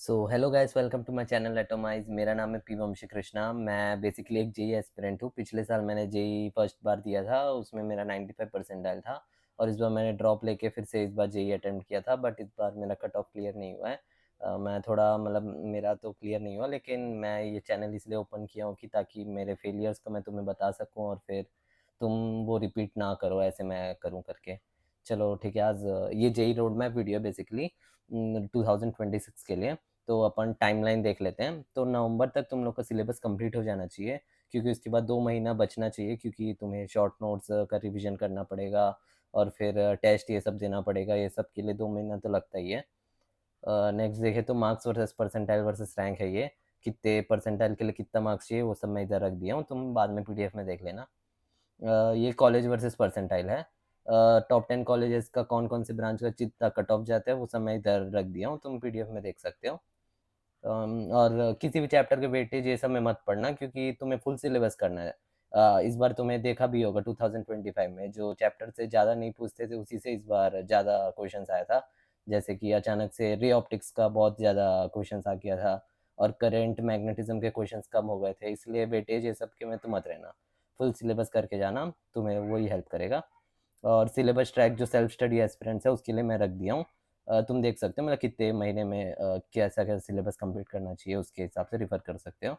So hello guys, welcome to my channel Atomize. मेरा नाम है पी वंशी कृष्णा। मैं बेसिकली एक जेई एस्पिरेंट हूँ। पिछले साल मैंने जेई फर्स्ट बार दिया था, उसमें मेरा 95 परसेंटाइल था और इस बार मैंने ड्रॉप लेके फिर से इस बार जेई अटेम्प्ट किया था, बट इस बार मेरा कट ऑफ क्लियर नहीं हुआ है। मैं थोड़ा मतलब मेरा तो क्लियर नहीं हुआ, लेकिन मैं ये चैनल इसलिए ओपन किया हूँ कि ताकि मेरे फेलियर्स को मैं तुम्हें बता सकूँ और फिर तुम वो रिपीट ना करो ऐसे मैं करूँ करके। चलो ठीक है, आज ये JEE road map video basically 2026 के लिए। तो अपन टाइमलाइन देख लेते हैं। तो नवंबर तक तुम लोग का सिलेबस कंप्लीट हो जाना चाहिए, क्योंकि उसके बाद 2 महीना बचना चाहिए, क्योंकि तुम्हें शॉर्ट नोट्स का रिवीजन करना पड़ेगा और फिर टेस्ट ये सब देना पड़ेगा। ये सब के लिए 2 महीना तो लगता ही है। नेक्स्ट देखे तो marks versus percentile versus rank है ये। कितने परसेंटाइल के लिए कितना मार्क्स चाहिए वो सब मैं इधर रख दिया हूँ, तुम बाद में पीडीएफ में देख लेना। ये कॉलेज वर्सेस परसेंटाइल है। टॉप 10 कॉलेजेस का कौन कौन से ब्रांच का जितना कट ऑफ जाता है वो सब मैं इधर रख दिया हूँ, तुम पीडीएफ में देख सकते हो। और किसी भी चैप्टर के वेटेज ये सब में मत पढ़ना, क्योंकि तुम्हें फुल सिलेबस करना है। इस बार तुम्हें देखा भी होगा 2025 में जो चैप्टर से ज़्यादा नहीं पूछते थे उसी से इस बार ज़्यादा क्वेश्चंस आया था। जैसे कि अचानक से रे ऑप्टिक्स का बहुत ज़्यादा क्वेश्चंस आ गया था और करंट मैग्नेटिज्म के क्वेश्चंस कम हो गए थे, इसलिए वेटेज ये सब के में तुम मत रहना। फुल सिलेबस करके जाना, तुम्हें वही हेल्प करेगा। और सिलेबस ट्रैक जो सेल्फ स्टडी एस्पिरेंट्स है उसके लिए मैं रख दिया हूँ। तुम देख सकते हो मतलब कितने महीने में कैसा कैसा सिलेबस कंप्लीट करना चाहिए, उसके हिसाब से रिफर कर सकते हो।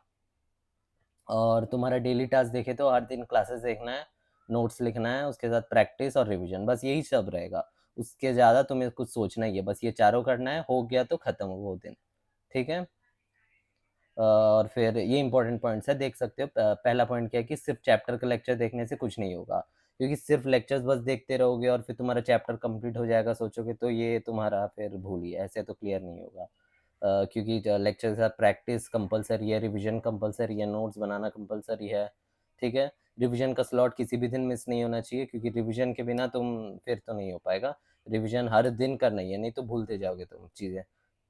और तुम्हारा डेली टास्क देखे तो हर दिन क्लासेस देखना है, नोट्स लिखना है, उसके साथ प्रैक्टिस और रिवीजन, बस यही सब रहेगा। उसके ज़्यादा तुम्हें कुछ सोचना ही है, बस ये चारों करना है, हो गया तो खत्म वो दिन। ठीक है। और फिर ये इंपॉर्टेंट पॉइंट्स है, देख सकते हो। पहला पॉइंट क्या है कि सिर्फ चैप्टर का लेक्चर देखने से कुछ नहीं होगा, क्योंकि सिर्फ लेक्चर्स बस देखते रहोगे और फिर तुम्हारा चैप्टर कंप्लीट हो जाएगा सोचोगे तो ये तुम्हारा फिर भूल ही है, ऐसे तो क्लियर नहीं होगा। क्योंकि लेक्चर के साथ प्रैक्टिस कंपलसरी है, रिवीजन कंपलसरी है, नोट्स बनाना कंपलसरी है। ठीक है। रिवीजन का स्लॉट किसी भी दिन मिस नहीं होना चाहिए, क्योंकि रिवीजन के बिना तुम फिर तो नहीं हो पाएगा। रिवीजन हर दिन करना ही है, नहीं तो भूलते जाओगे तुम चीज़ें।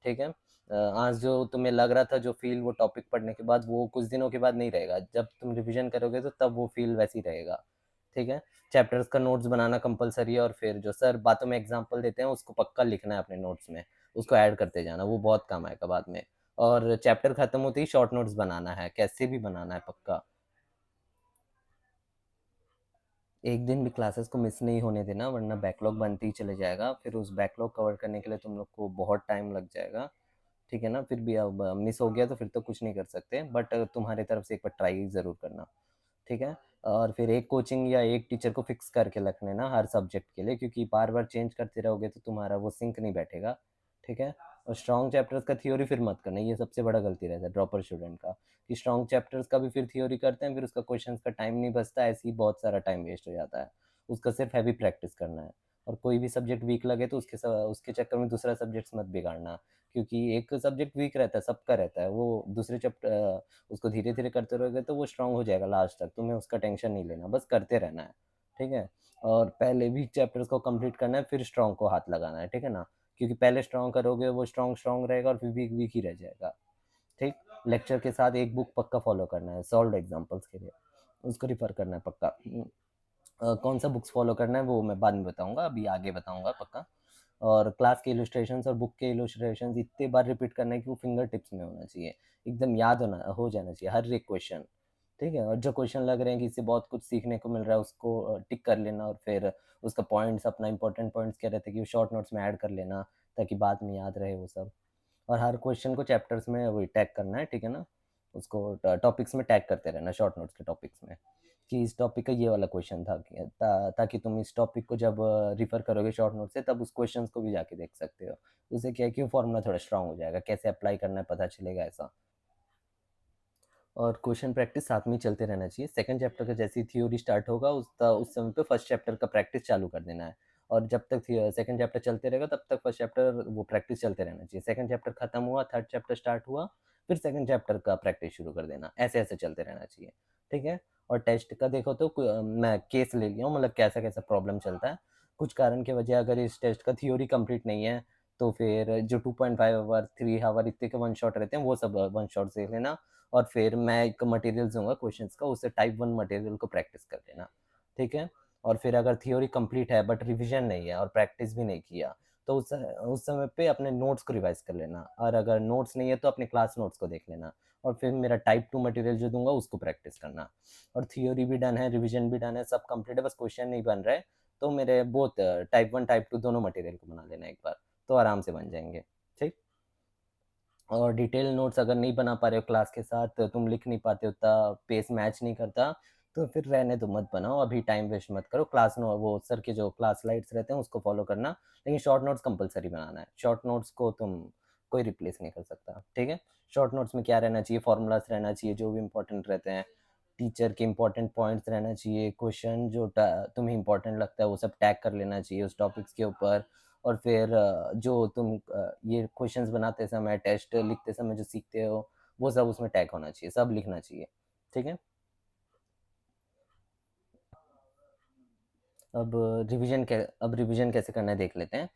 ठीक है। आज जो तुम्हें लग रहा था जो फील वो टॉपिक पढ़ने के बाद वो कुछ दिनों के बाद नहीं रहेगा, जब तुम रिवीजन करोगे तो तब वो फील वैसी रहेगा। ठीक है। चैप्टर्स का नोट्स बनाना कंपलसरी है और फिर जो सर बातों में एग्जांपल देते हैं उसको पक्का लिखना है अपने नोट्स में, उसको ऐड करते जाना, वो बहुत काम आएगा बाद में। और चैप्टर खत्म होते ही शॉर्ट नोट्स बनाना है, कैसे भी बनाना है पक्का। एक दिन भी क्लासेस को मिस नहीं होने देना, वरना बैकलॉग बनते ही चले जाएगा, फिर उस बैकलॉग कवर करने के लिए तुम लोग को बहुत टाइम लग जाएगा। ठीक है ना। फिर भी अब मिस हो गया तो फिर तो कुछ नहीं कर सकते, बट तुम्हारी तरफ से एक बार ट्राई ज़रूर करना। ठीक है। और फिर एक कोचिंग या एक टीचर को फिक्स करके रख लेना हर सब्जेक्ट के लिए, क्योंकि बार बार चेंज करते रहोगे तो तुम्हारा वो सिंक नहीं बैठेगा। ठीक है। और स्ट्रॉन्ग चैप्टर्स का थियोरी फिर मत करना, ये सबसे बड़ा गलती रहता है ड्रॉपर स्टूडेंट का, कि स्ट्रॉन्ग चैप्टर्स का भी फिर थियोरी करते हैं, फिर उसका क्वेश्चन का टाइम नहीं बचता, ऐसे ही बहुत सारा टाइम वेस्ट हो जाता है। उसका सिर्फ हैवी प्रैक्टिस करना है। और कोई भी सब्जेक्ट वीक लगे तो उसके चक्कर में दूसरा सब्जेक्ट मत बिगाड़ना, क्योंकि एक सब्जेक्ट वीक रहता है, सबका रहता है, वो दूसरे चैप्टर उसको धीरे धीरे करते रहोगे तो वो स्ट्रांग हो जाएगा लास्ट तक, तुम्हें उसका टेंशन नहीं लेना, बस करते रहना है। ठीक है। और पहले वीक चैप्टर्स को कंप्लीट करना है, फिर स्ट्रांग को हाथ लगाना है। ठीक है ना। क्योंकि पहले स्ट्रांग करोगे वो स्ट्रांग स्ट्रांग रहेगा और फिर वीक वीक ही रह जाएगा। ठीक। लेक्चर के साथ एक बुक पक्का फॉलो करना है सॉल्व एग्जाम्पल्स के लिए, उसको रिफर करना है पक्का। कौन सा बुक्स फॉलो करना है वो मैं बाद में बताऊंगा, अभी आगे बताऊंगा पक्का। और क्लास के इलस्ट्रेशंस और बुक के इलस्ट्रेशंस इतने बार रिपीट करना है कि वो फिंगर टिप्स में होना चाहिए, एकदम याद हो जाना चाहिए हर एक क्वेश्चन। ठीक है। और जो क्वेश्चन लग रहे हैं कि इससे बहुत कुछ सीखने को मिल रहा है उसको टिक कर लेना, और फिर उसका पॉइंट्स अपना इंपॉर्टेंट पॉइंट्स क्या रहते हैं कि वो शॉर्ट नोट्स में ऐड कर लेना, ताकि बाद में याद रहे वो सब। और हर क्वेश्चन को चैप्टर्स में वही टैग करना है। ठीक है ना। उसको टॉपिक्स में टैग करते रहना, शॉर्ट नोट्स के टॉपिक्स में, कि इस टॉपिक का ये वाला क्वेश्चन था, ताकि तुम इस टॉपिक को जब रिफर करोगे शॉर्ट नोट से तब उस क्वेश्चन को भी जाके देख सकते हो। उससे क्या है कि फॉर्मूला थोड़ा स्ट्रांग हो जाएगा, कैसे अप्लाई करना है पता चलेगा ऐसा। और क्वेश्चन प्रैक्टिस साथ में ही चलते रहना चाहिए। सेकंड चैप्टर का जैसे ही थ्योरी स्टार्ट होगा उस समय पे फर्स्ट चैप्टर का प्रैक्टिस चालू कर देना है। और जब तक सेकंड चैप्टर चलते रहेगा तब तक फर्स्ट चैप्टर वो प्रैक्टिस चलते रहना चाहिए। सेकंड चैप्टर खत्म हुआ, थर्ड चैप्टर स्टार्ट हुआ, फिर सेकंड चैप्टर का प्रैक्टिस शुरू कर देना, ऐसे ऐसे चलते रहना चाहिए। ठीक है। और टेस्ट का देखो तो मैं केस ले लिया हूँ, मतलब कैसा कैसा प्रॉब्लम चलता है। कुछ कारण की वजह अगर इस टेस्ट का थ्योरी कंप्लीट नहीं है तो फिर जो 2.5 आवर 3 आवर इतने के वन शॉट रहते हैं वो सब वन शॉट देख लेना। और फिर मैं एक मटेरियल दूंगा क्वेश्चंस का, उससे टाइप 1 मटेरियल को प्रैक्टिस कर लेना। ठीक है। और फिर अगर थ्योरी कंप्लीट है बट रिवीजन नहीं है और प्रैक्टिस भी नहीं किया तो उस समय पे अपने नोट्स को रिवाइज़ कर लेना, और अगर नोट्स नहीं है तो अपने क्लास नोट्स को देख लेना, और फिर मेरा टाइप 2 मटेरियल जो दूँगा उसको प्रैक्टिस करना। और थ्योरी भी डन है, रिवीजन भी डन है, सब कंप्लीट है, बस क्वेश्चन नहीं बन रहे, तो मेरे बोथ टाइप 1, टाइप 2 दोनों मटेरियल को बना लेना एक बार, तो आराम से बन जाएँगे, ठीक? और डिटेल नोट्स अगर नहीं बना पा रहे हो क्लास के साथ, तुम लिख नहीं पाते उतना, पेस मैच नहीं करता, तो फिर रहने दो, मत बनाओ, अभी टाइम वेस्ट मत करो। क्लास नो वो सर के जो क्लास स्लाइड्स रहते हैं उसको फॉलो करना, लेकिन शॉर्ट नोट्स कंपलसरी बनाना है। शॉर्ट नोट्स को तुम कोई रिप्लेस नहीं कर सकता, ठीक है? शॉर्ट नोट्स में क्या रहना चाहिए? फॉर्मूलाज रहना चाहिए जो भी इंपॉर्टेंट रहते हैं, टीचर के इंपॉर्टेंट पॉइंट्स रहना चाहिए, क्वेश्चन जो तुम्हें इंपॉर्टेंट लगता है वो सब टैग कर लेना चाहिए उस टॉपिक्स के ऊपर। और फिर जो तुम ये क्वेश्चंस बनाते समय, टेस्ट लिखते समय जो सीखते हो, वो सब उसमें टैग होना चाहिए, सब लिखना चाहिए, ठीक है? अब अब रिवीजन कैसे करना है देख लेते हैं।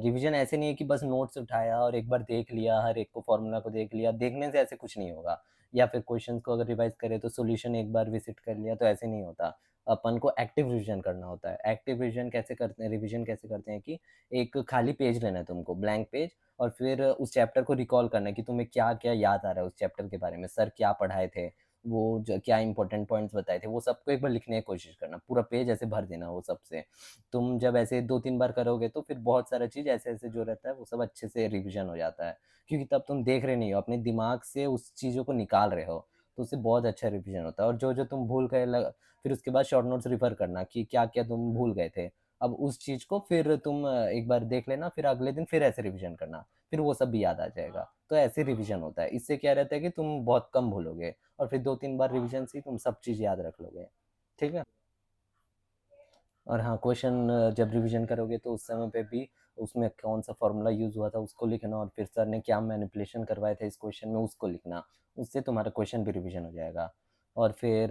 रिवीजन ऐसे नहीं है कि बस नोट्स उठाया और एक बार देख लिया, हर एक को फ़ॉर्मूला को देख लिया, देखने से ऐसे कुछ नहीं होगा। या फिर क्वेश्चंस को अगर रिवाइज़ करें तो सॉल्यूशन एक बार विज़िट कर लिया, तो ऐसे नहीं होता। अपन को एक्टिव रिवीजन करना होता है। एक्टिव रिवीजन कैसे करते हैं कि एक खाली पेज लेना है तुमको, ब्लैंक पेज, और फिर उस चैप्टर को रिकॉल करना है कि तुम्हें क्या-क्या याद आ रहा है उस चैप्टर के बारे में, सर क्या पढ़ाए थे, वो क्या इंपॉर्टेंट पॉइंट्स बताए थे, वो सबको एक बार लिखने की कोशिश करना, पूरा पेज ऐसे भर देना वो सबसे। तुम जब ऐसे 2-3 बार करोगे तो फिर बहुत सारा चीज़ ऐसे-ऐसे जो रहता है वो सब अच्छे से रिवीजन हो जाता है। क्योंकि तब तुम देख रहे नहीं हो, अपने दिमाग से उस चीज़ों को निकाल रहे हो, तो उससे बहुत अच्छा रिवीजन होता है। और जो-जो तुम भूल गए फिर उसके बाद शॉर्ट नोट्स रेफर करना कि क्या-क्या तुम भूल गए थे। अब उस चीज़ को फिर तुम एक बार देख लेना, फिर अगले दिन फिर ऐसे रिवीजन करना, फिर वो सब भी याद आ जाएगा। तो ऐसे रिवीजन होता है। इससे क्या रहता है कि तुम बहुत कम भूलोगे, और फिर 2-3 बार रिवीजन से ही तुम सब चीज़ याद रख लोगे। ठीक है? और हाँ, क्वेश्चन जब रिवीजन करोगे तो उस समय पे भी उसमें कौन-सा फ़ॉर्मूला यूज़ हुआ था उसको लिखना, और फिर सर ने क्या मैनिपुलेशन करवाए थे इस क्वेश्चन में उसको लिखना। उससे तुम्हारा क्वेश्चन भी रिवीजन हो जाएगा। और फिर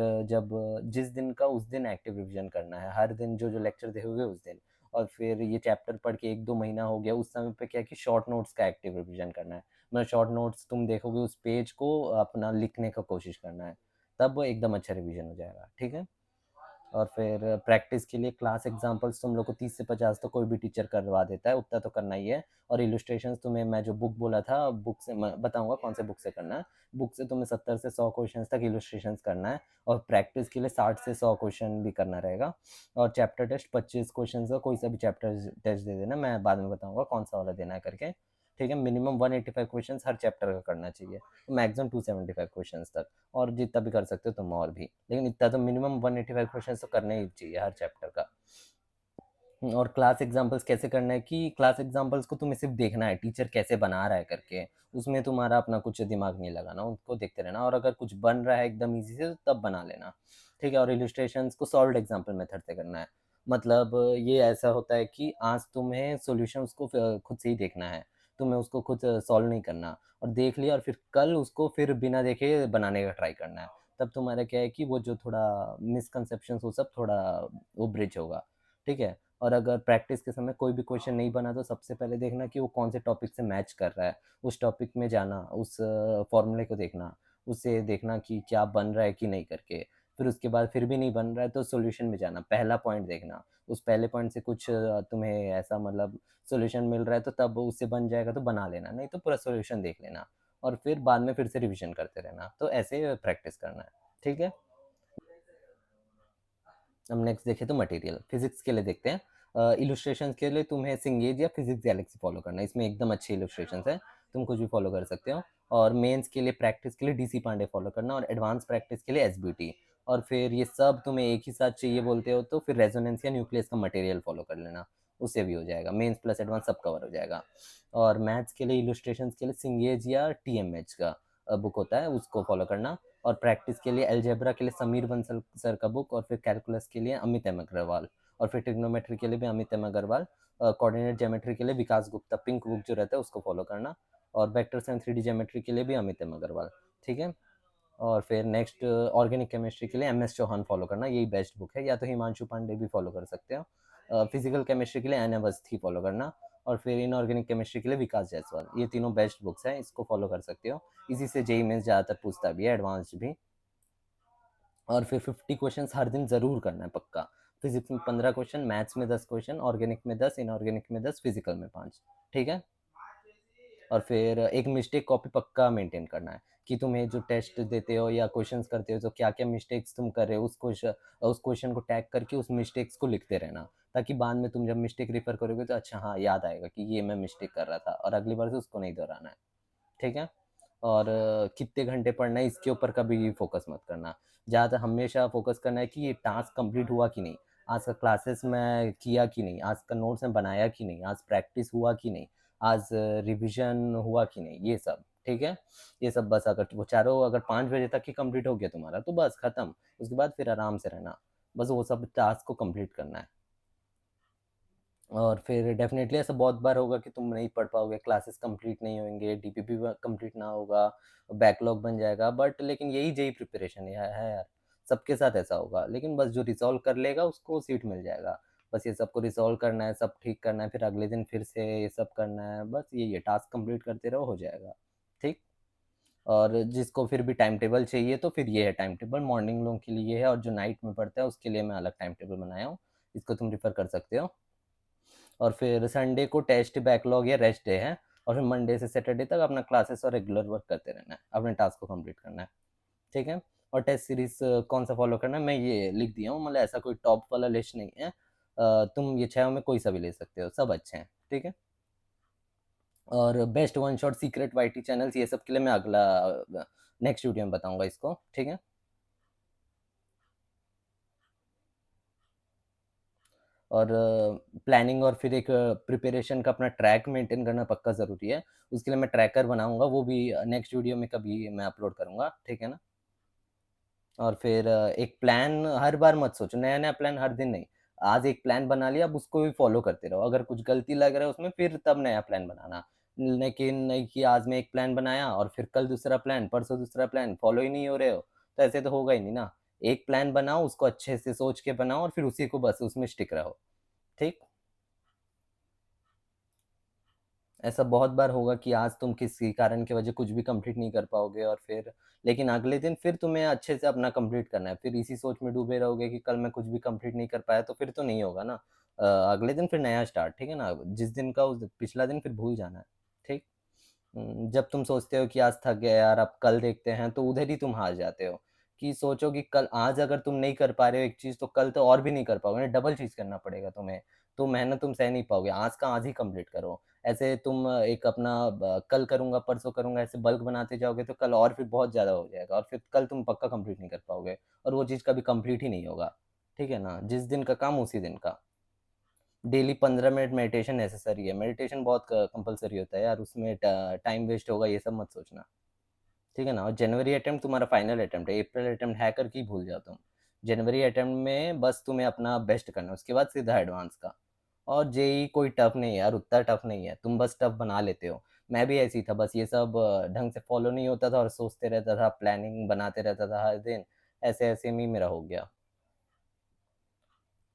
जिस दिन का उस दिन एक्टिव रिवीजन करना है, हर दिन जो-जो लेक्चर देखोगे उस दिन। और फिर ये चैप्टर पढ़ के 1-2 महीना हो गया, उस समय पे क्या है कि शॉर्ट नोट्स का एक्टिव रिवीजन करना है। मतलब शॉर्ट नोट्स तुम देखोगे उस पेज को अपना लिखने का कोशिश करना है, तब एकदम अच्छा रिवीजन हो जाएगा। ठीक है? और फिर प्रैक्टिस के लिए क्लास एग्जांपल्स तुम लोग को 30 से 50 तो कोई भी टीचर करवा देता है, उतना तो करना ही है। और इलस्ट्रेशंस तुम्हें मैं जो बुक बोला था, बुक से मैं बताऊँगा कौन से बुक से करना है। बुक से तुम्हें 70 से 100 क्वेश्चंस तक इलस्ट्रेशंस करना है, और प्रैक्टिस के लिए 60 से 100 क्वेश्चन भी करना रहेगा। और चैप्टर टेस्ट 25 क्वेश्चंस का कोई सा भी चैप्टर टेस्ट दे देना, मैं बाद में बताऊँगा कौन-सा वाला देना है करके। ठीक है? मिनिमम 185 क्वेश्चंस हर चैप्टर का करना चाहिए, मैक्सिमम 275 क्वेश्चंस तक। और जितना भी कर सकते हो तुम और भी, लेकिन इतना तो मिनिमम 185 क्वेश्चंस तो करने ही चाहिए हर चैप्टर का। और क्लास एग्जांपल्स कैसे करना है कि क्लास एग्जांपल्स को तुम्हें सिर्फ देखना है टीचर कैसे बना रहा है करके, उसमें तुम्हारा अपना कुछ दिमाग नहीं लगाना, उसको देखते रहना, और अगर कुछ बन रहा है एकदम ईज़ी से तो तब बना लेना, ठीक है? और इलस्ट्रेशंस को सॉल्व्ड एग्जांपल मेथड से करना है। मतलब ये ऐसा होता है कि आज तुम्हें सॉल्यूशंस को खुद से ही देखना है, तुम्हें उसको खुद सॉल्व नहीं करना, और देख लिया और फिर कल उसको फिर बिना देखे बनाने का ट्राई करना है। तब तुम्हारा क्या है कि वो जो थोड़ा मिसकंसेप्शंस वो सब थोड़ा वो ब्रिज होगा, ठीक है? और अगर प्रैक्टिस के समय कोई भी क्वेश्चन नहीं बना तो सबसे पहले देखना कि वो कौन से टॉपिक से मैच कर रहा है। उस टॉपिक में जाना, उस फ़ॉर्मूले को देखना, उसे देखना कि क्या बन रहा है कि नहीं करके। फिर उसके बाद फिर भी नहीं बन रहा है तो सॉल्यूशन में जाना, पहला पॉइंट देखना। उस पहले पॉइंट से कुछ तुम्हें ऐसा मतलब सॉल्यूशन मिल रहा है तो तब उससे बन जाएगा तो बना लेना, नहीं तो पूरा सॉल्यूशन देख लेना, और फिर बाद में फिर से रिविज़न करते रहना। तो ऐसे प्रैक्टिस करना है, ठीक है? अब नेक्स्ट देखें तो मटेरियल फिजिक्स के लिए देखते हैं। इलस्ट्रेशन के लिए तुम्हें सिंगेज या फिजिक्स गैलेक्सी फॉलो करना है, इसमें एकदम अच्छे इलस्ट्रेशन है, तुम कुछ भी फॉलो कर सकते हो। और मेंस के लिए प्रैक्टिस के लिए डीसी पांडे फॉलो करना, और एडवांस प्रैक्टिस के लिए एसबीटी। और फिर ये सब तुम्हें एक ही साथ चाहिए बोलते हो तो फिर रेजोनेंस या न्यूक्लियस का मटेरियल फॉलो कर लेना, उससे भी हो जाएगा, मेंस प्लस एडवांस सब कवर हो जाएगा। और मैथ्स के लिए इलस्ट्रेशन के लिए सिंगेज या टीएमएच का बुक होता है, उसको फॉलो करना। और प्रैक्टिस के लिए अलजेब्रा के लिए समीर बंसल सर का बुक, और फिर कैलकुलस के लिए अमित एम अग्रवाल, और फिर ट्रिग्नोमेट्री के लिए भी Amit M Agarwal. Coordinate geometry के लिए विकास गुप्ता पिंक बुक जो रहता है उसको फॉलो करना। और वेक्टर्स एंड 3D ज्योमेट्री के लिए भी अमित एम अग्रवाल, ठीक है? और फिर नेक्स्ट ऑर्गेनिक केमिस्ट्री के लिए एम एस चौहान फॉलो करना, यही बेस्ट बुक है, या तो हिमांशु पांडे भी फॉलो कर सकते हो। फिजिकल केमिस्ट्री के लिए एन अवस्थी फॉलो करना। और फिर इनऑर्गेनिक केमिस्ट्री के लिए विकास जायसवाल, ये तीनों बेस्ट बुक्स हैं, इसको फॉलो कर सकते हो। इसी से जेई में ज़्यादातर पूछता भी है, एडवांस्ड भी। और फिर 50 क्वेश्चंस हर दिन ज़रूर करना है पक्का। फिजिक्स में 15 क्वेश्चन, मैथ्स में 10 क्वेश्चन, ऑर्गेनिक में 10, इनऑर्गेनिक में 10, फिजिकल में 5। ठीक है। और फिर एक मिस्टेक कॉपी पक्का मेंटेन करना है कि तुम्हें जो टेस्ट देते हो या क्वेश्चंस करते हो तो क्या क्या मिस्टेक्स तुम कर रहे हो, उस क्वेश्चन को टैग करके उस मिस्टेक्स को लिखते रहना, ताकि बाद में तुम जब मिस्टेक रिफर करोगे तो अच्छा हाँ याद आएगा कि ये मैं मिस्टेक कर रहा था, और अगली बार से उसको नहीं दोहराना है। ठीक है। और कितने घंटे पढ़ना है इसके ऊपर कभी फोकस मत करना। ज़्यादातर हमेशा फोकस करना है कि ये टास्क कंप्लीट हुआ कि नहीं, आज का क्लासेस में किया कि नहीं, आज का नोट्स में बनाया कि नहीं, आज प्रैक्टिस हुआ कि नहीं, आज रिवीजन हुआ कि नहीं, ये सब। ठीक है। ये सब बस अगर वो चारों अगर 5 बजे तक ही कंप्लीट हो गया तुम्हारा तो बस खत्म। उसके बाद फिर आराम से रहना, बस वो सब टास्क को कंप्लीट करना है। और फिर डेफ़िनेटली ऐसा बहुत बार होगा कि तुम नहीं पढ़ पाओगे, क्लासेस कंप्लीट नहीं होंगे, डीपीपी व कंप्लीट ना होगा, बैकलॉग बन जाएगा, बट लेकिन यही जेईई प्रिपरेशन है यार, सबके साथ ऐसा होगा। लेकिन बस जो रिज़ॉल्व कर लेगा उसको सीट मिल जाएगा। बस ये सबको रिज़ॉल्व करना है, सब ठीक करना है, फिर अगले दिन फिर से ये सब करना है, बस यही है, टास्क कंप्लीट करते रहो, हो जाएगा। ठीक? और जिसको फिर भी टाइम टेबल चाहिए तो फिर ये है टाइम टेबल, मॉर्निंग लोगों के लिए है, और जो नाइट में पढ़ता है उसके लिए मैं अलग टाइम टेबल बनाया हूँ, इसको तुम रेफ़र कर सकते हो। और फिर संडे को टेस्ट, बैकलॉग या रेस्ट डे है, और फिर मंडे से सैटरडे तक अपना क्लासेस और रेगुलर वर्क करते रहना है, अपने टास्क को कंप्लीट करना है। ठीक है। और टेस्ट सीरीज कौन सा फॉलो करना है मैं ये लिख दिया हूँ, मतलब ऐसा कोई टॉप वाला लिस्ट नहीं है। तुम ये 6 में कोई सा भी ले सकते हो, सब अच्छे हैं। ठीक है। और best one shot secret YT channels, ये सब के लिए मैं अगला नेक्स्ट वीडियो में बताऊंगा इसको। ठीक है। और प्लानिंग और फिर एक प्रिपरेशन का अपना ट्रैक मेंटेन करना पक्का ज़रूरी है। उसके लिए मैं ट्रैकर बनाऊँगा, वो भी नेक्स्ट वीडियो में कभी मैं अपलोड करूँगा, ठीक है ना? और फिर एक प्लान हर बार मत सोचो, नया-नया प्लान हर दिन नहीं। आज एक प्लान बना लिया, अब उसको भी फ़ॉलो करते रहो। अगर कुछ गलती लग रहा है उसमें, फिर तब नया प्लान बनाना। लेकिन नहीं कि आज मैं एक प्लान बनाया और फिर कल दूसरा प्लान, परसों दूसरा प्लान, फ़ॉलो ही नहीं हो रहे हो, तो ऐसे तो होगा ही नहीं ना। एक प्लान बनाओ, उसको अच्छे से सोच के बनाओ और फिर उसी को बस उसमें स्टिक रहो, ठीक? ऐसा बहुत बार होगा कि आज तुम किसी कारण की वजह कुछ भी कंप्लीट नहीं कर पाओगे, और फिर लेकिन अगले दिन फिर तुम्हें अच्छे से अपना कंप्लीट करना है। फिर इसी सोच में डूबे रहोगे कि कल मैं कुछ भी कंप्लीट नहीं कर पाया, तो फिर तो नहीं होगा ना। अगले दिन फिर नया स्टार्ट, ठीक है ना? जिस दिन का उस पिछला दिन फिर भूल जाना है, ठीक? जब तुम सोचते हो कि आज थक गए यार, अब कल देखते हैं, तो उधर ही तुम हार जाते हो। कि सोचो कि कल आज अगर तुम नहीं कर पा रहे हो एक चीज़, तो कल तो और भी नहीं कर पाओगे ना, डबल चीज़ करना पड़ेगा तुम्हें। तो मेहनत तुम सह नहीं पाओगे, आज का आज ही कंप्लीट करो। ऐसे तुम एक अपना कल करूँगा, परसों करूँगा, ऐसे बल्क बनाते जाओगे तो कल और फिर बहुत ज़्यादा हो जाएगा, और फिर कल तुम पक्का कंप्लीट नहीं कर पाओगे, और वो चीज़ कभी कंप्लीट ही नहीं होगा। ठीक है ना? जिस दिन का काम उसी दिन का। डेली 15 मिनट मेडिटेशन नेसेसरी है। मेडिटेशन बहुत कंपल्सरी होता है यार, उसमें टाइम वेस्ट होगा ये सब मत सोचना। ठीक है ना? और जनवरी अटेम्प्ट तुम्हारा फाइनल अटेम्प्ट है, अप्रैल अटेम्प्ट है करके ही भूल जाओ तुम। जनवरी अटेम्प्ट में बस तुम्हें अपना बेस्ट करना है, उसके बाद सीधा एडवांस का। और जेईई कोई टफ नहीं है यार, उतना टफ नहीं है, तुम बस टफ बना लेते हो। मैं भी ऐसे ही था, बस ये सब ढंग से फॉलो नहीं होता था और सोचते रहता था, प्लानिंग बनाते रहता था हर दिन, ऐसे-ऐसे में ही मेरा हो गया।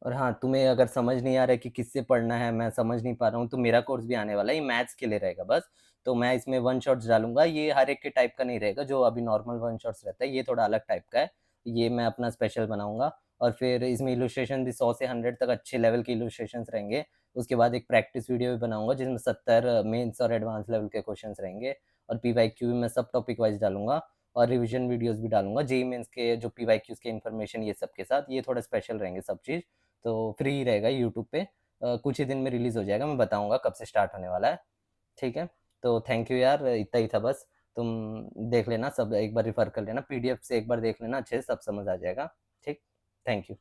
और हाँ, तुम्हें अगर समझ नहीं आ रहा है कि किससे पढ़ना है, मैं समझ नहीं पा रहा हूँ, तो मेरा कोर्स भी आने वाला है, ये मैथ्स के लिए रहेगा बस। तो मैं इसमें वन शॉट्स डालूँगा, ये हर एक के टाइप का नहीं रहेगा, जो अभी नॉर्मल वन शॉट्स रहता है, ये थोड़ा अलग टाइप का है। ये मैं अपना स्पेशल बनाऊँगा, और फिर इसमें इलस्ट्रेशन भी 100 से 100 तक अच्छे लेवल के इलस्ट्रेशंस रहेंगे। उसके बाद एक प्रैक्टिस वीडियो भी बनाऊँगा, जिसमें 70 मेंस और एडवांस लेवल के क्वेश्चन्स रहेंगे, और पीवाईक्यू भी मैं सब टॉपिक वाइज़ डालूँगा, और रिवीजन वीडियोज़ भी डालूँगा, जेईई मेंस के जो पीवाईक्यूज़ के इन्फॉर्मेशन ये सब के साथ, ये थोड़ा स्पेशल रहेंगे सब चीज़। तो फ्री रहेगा यूट्यूब पे, कुछ ही दिन में रिलीज़ हो जाएगा, मैं बताऊँगा कब से स्टार्ट होने वाला है, ठीक है? तो थैंक यू यार, इतना ही था बस। तुम देख लेना सब, एक बार रेफ़र कर लेना, पीडीएफ से एक बार देख लेना, अच्छे से सब समझ आ जाएगा, ठीक? Thank you.